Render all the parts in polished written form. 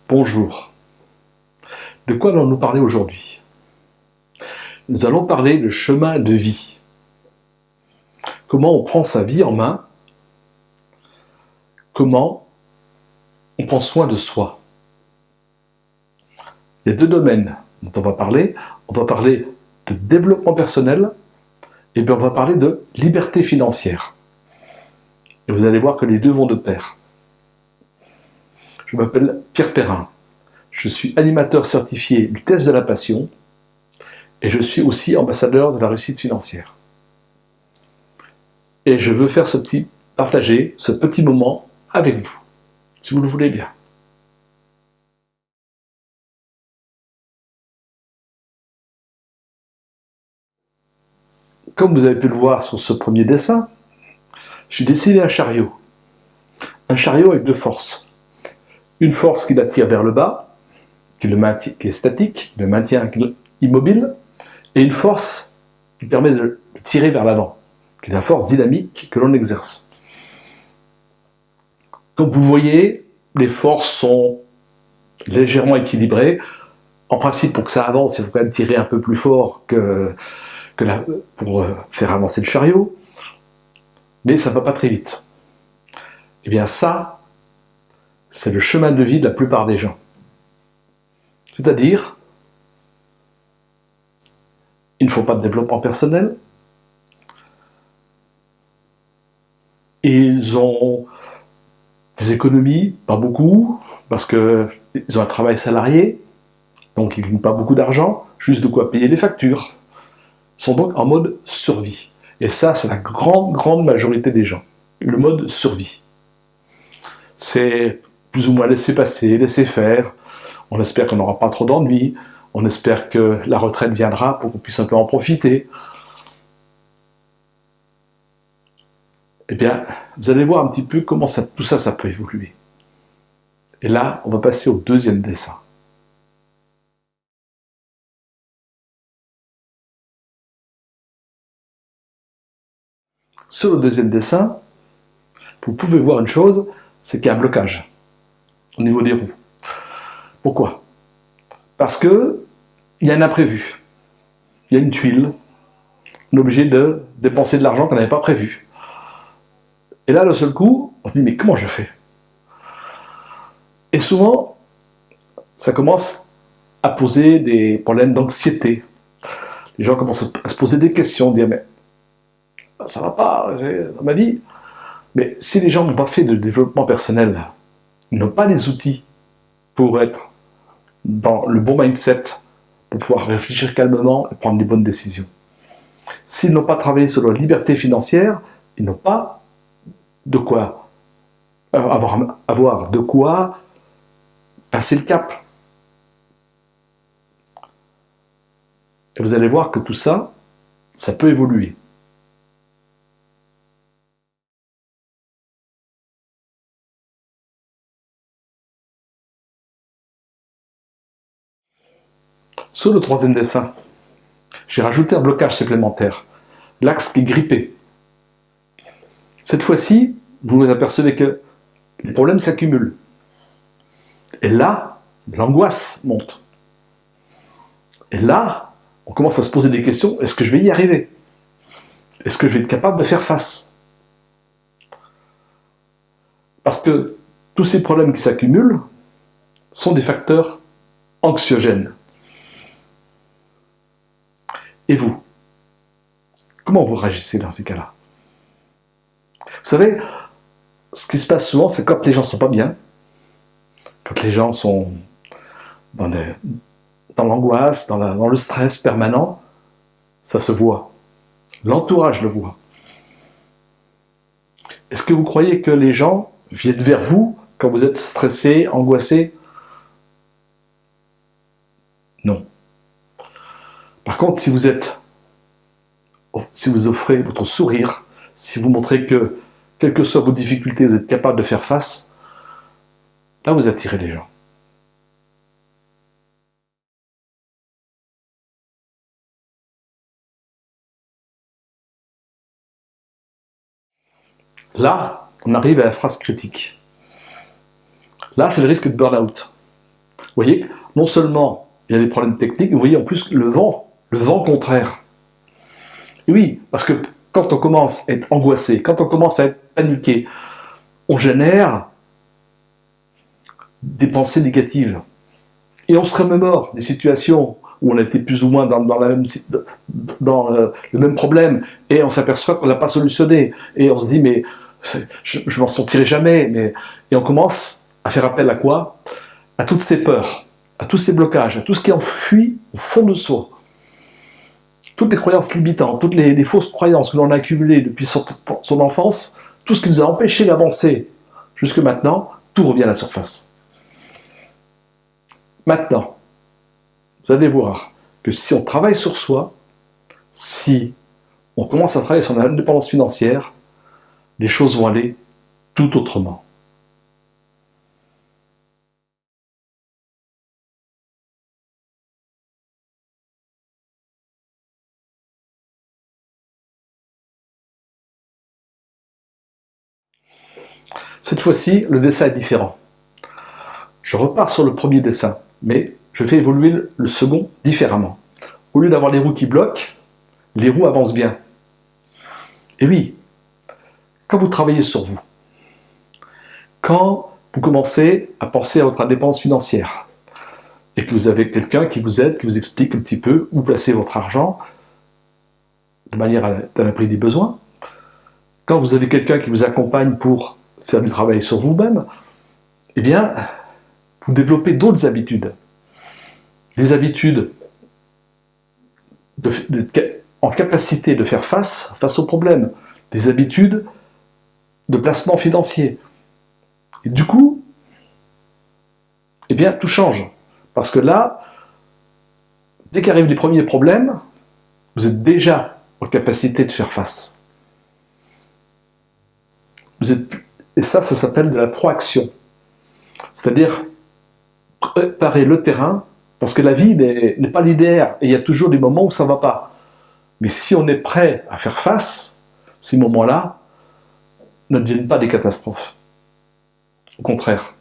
Bonjour. De quoi allons-nous parler aujourd'hui? Nous allons parler de chemin de vie. Comment on prend sa vie en main? Comment on prend soin de soi? Il y a deux domaines dont on va parler. On va parler de développement personnel et puis on va parler de liberté financière. Et vous allez voir que les deux vont de pair. Je m'appelle Pierre Perrin. Je suis animateur certifié du test de la passion et je suis aussi ambassadeur de la réussite financière. Et je veux faire partager ce petit moment avec vous, si vous le voulez bien. Comme vous avez pu le voir sur ce premier dessin, j'ai dessiné un chariot. Un chariot avec deux forces. Une force qui l'attire vers le bas, qui est statique, qui le maintient immobile, et une force qui permet de le tirer vers l'avant, qui est la force dynamique que l'on exerce. Comme vous voyez, les forces sont légèrement équilibrées. En principe, pour que ça avance, il faut quand même tirer un peu plus fort pour faire avancer le chariot, mais ça ne va pas très vite. Eh bien ça, c'est le chemin de vie de la plupart des gens. C'est-à-dire, ils ne font pas de développement personnel, ils ont des économies, pas beaucoup, parce qu'ils ont un travail salarié, donc ils ne gagnent pas beaucoup d'argent, juste de quoi payer les factures. Ils sont donc en mode survie. Et ça, c'est la grande majorité des gens. Le mode survie. C'est plus ou moins laisser passer, laisser faire. On espère qu'on n'aura pas trop d'ennuis. On espère que la retraite viendra pour qu'on puisse un peu en profiter. Eh bien, vous allez voir un petit peu comment tout ça, ça peut évoluer. Et là, on va passer au deuxième dessin. Sur le deuxième dessin, vous pouvez voir une chose, c'est qu'il y a un blocage au niveau des roues. Pourquoi? Parce que il y a un imprévu. Il y a une tuile. On est obligé de dépenser de l'argent qu'on n'avait pas prévu. Et là, d'un seul coup, on se dit, mais comment je fais? Et souvent, ça commence à poser des problèmes d'anxiété. Les gens commencent à se poser des questions, dire, mais ça va pas dans ma vie. Mais si les gens n'ont pas fait de développement personnel, ils n'ont pas les outils pour être dans le bon mindset, pour pouvoir réfléchir calmement et prendre les bonnes décisions. S'ils n'ont pas travaillé sur leur liberté financière, ils n'ont pas de quoi avoir de quoi passer le cap. Et vous allez voir que tout ça, ça peut évoluer. Sur le troisième dessin, j'ai rajouté un blocage supplémentaire, l'axe qui est grippé. Cette fois-ci, vous vous apercevez que les problèmes s'accumulent. Et là, l'angoisse monte. Et là, on commence à se poser des questions, est-ce que je vais y arriver? Est-ce que je vais être capable de faire face? Parce que tous ces problèmes qui s'accumulent sont des facteurs anxiogènes. Et vous? Comment vous réagissez dans ces cas-là? Vous savez, ce qui se passe souvent, c'est quand les gens ne sont pas bien, quand les gens sont dans l'angoisse, dans le stress permanent, ça se voit. L'entourage le voit. Est-ce que vous croyez que les gens viennent vers vous quand vous êtes stressé, angoissé? Non. Par contre, si vous offrez votre sourire, si vous montrez que, quelles que soient vos difficultés, vous êtes capable de faire face, là vous attirez les gens. Là, on arrive à la phrase critique. Là, c'est le risque de burn-out. Vous voyez, non seulement il y a des problèmes techniques, vous voyez en plus le vent contraire. Et oui, parce que quand on commence à être angoissé, quand on commence à être paniqué, on génère des pensées négatives. Et on se remémore des situations où on a été plus ou moins dans le même problème, et on s'aperçoit qu'on ne l'a pas solutionné, et on se dit, mais je m'en sortirai jamais, et on commence à faire appel à quoi? À toutes ces peurs, à tous ces blocages, à tout ce qui enfuit au fond de soi. Toutes les croyances limitantes, toutes les fausses croyances que l'on a accumulées depuis son enfance, tout ce qui nous a empêché d'avancer jusque maintenant, tout revient à la surface. Maintenant, vous allez voir que si on travaille sur soi, si on commence à travailler sur notre indépendance financière, les choses vont aller tout autrement. Cette fois-ci, le dessin est différent. Je repars sur le premier dessin, mais je fais évoluer le second différemment. Au lieu d'avoir les roues qui bloquent, les roues avancent bien. Et oui, quand vous travaillez sur vous, quand vous commencez à penser à votre indépendance financière, et que vous avez quelqu'un qui vous aide, qui vous explique un petit peu où placer votre argent, de manière à l'abri des besoins, quand vous avez quelqu'un qui vous accompagne pour faire du travail sur vous-même, eh bien, vous développez d'autres habitudes. Des habitudes en capacité de faire face aux problèmes. Des habitudes de placement financier. Et du coup, eh bien, tout change. Parce que là, dès qu'arrivent les premiers problèmes, vous êtes déjà en capacité de faire face. Et ça s'appelle de la proaction. C'est-à-dire préparer le terrain, parce que la vie n'est pas linéaire, et il y a toujours des moments où ça ne va pas. Mais si on est prêt à faire face, ces moments-là ne deviennent pas des catastrophes. Au contraire.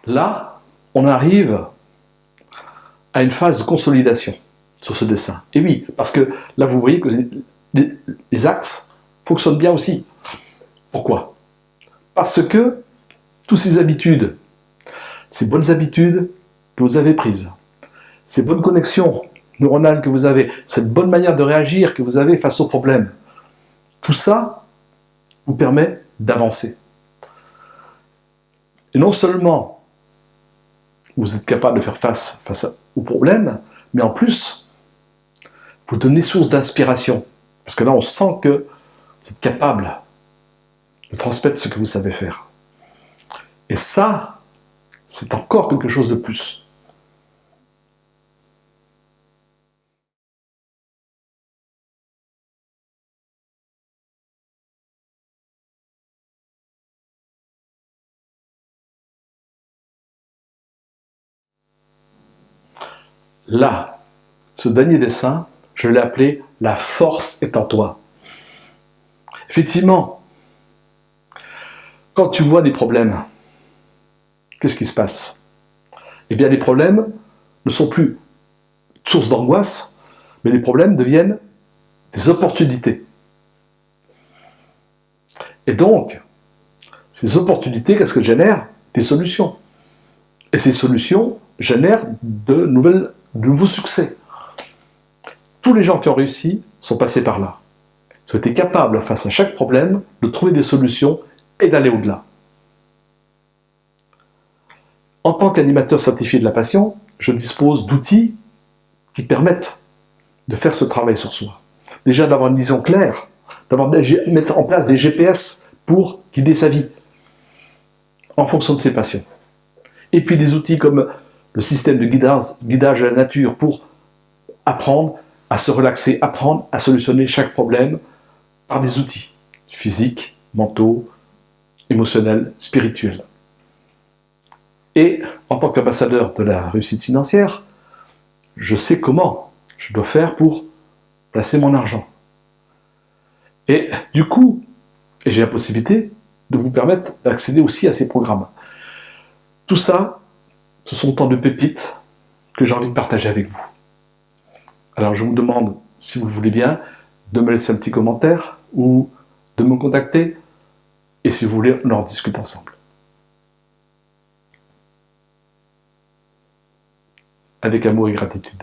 Là, on arrive à une phase de consolidation sur ce dessin. Et oui, parce que là, vous voyez que les axes fonctionnent bien aussi. Pourquoi? Parce que toutes ces habitudes, ces bonnes habitudes que vous avez prises, ces bonnes connexions neuronales que vous avez, cette bonne manière de réagir que vous avez face aux problèmes, tout ça vous permet d'avancer. Et non seulement vous êtes capable de faire face aux problèmes, mais en plus, vous donnez source d'inspiration. Parce que là, on sent que vous êtes capable de transmettre ce que vous savez faire. Et ça, c'est encore quelque chose de plus. Là, ce dernier dessin, je l'ai appelé « La force est en toi ». Effectivement, quand tu vois des problèmes, qu'est-ce qui se passe? Eh bien, les problèmes ne sont plus source d'angoisse, mais les problèmes deviennent des opportunités. Et donc, ces opportunités, qu'est-ce qu'elles génèrent? Des solutions. Et ces solutions génèrent de nouveaux succès. Tous les gens qui ont réussi sont passés par là. Ils ont été capables, face à chaque problème, de trouver des solutions et d'aller au-delà. En tant qu'animateur certifié de la passion, je dispose d'outils qui permettent de faire ce travail sur soi. Déjà d'avoir une vision claire, mettre en place des GPS pour guider sa vie en fonction de ses passions. Et puis des outils comme le système de guidage de la nature pour apprendre à se relaxer, apprendre à solutionner chaque problème par des outils physiques, mentaux, émotionnels, spirituels. Et en tant qu'ambassadeur de la réussite financière, je sais comment je dois faire pour placer mon argent. Et du coup, j'ai la possibilité de vous permettre d'accéder aussi à ces programmes. Tout ça, ce sont tant de pépites que j'ai envie de partager avec vous. Alors je vous demande, si vous le voulez bien, de me laisser un petit commentaire ou de me contacter. Et si vous voulez, on en discute ensemble. Avec amour et gratitude.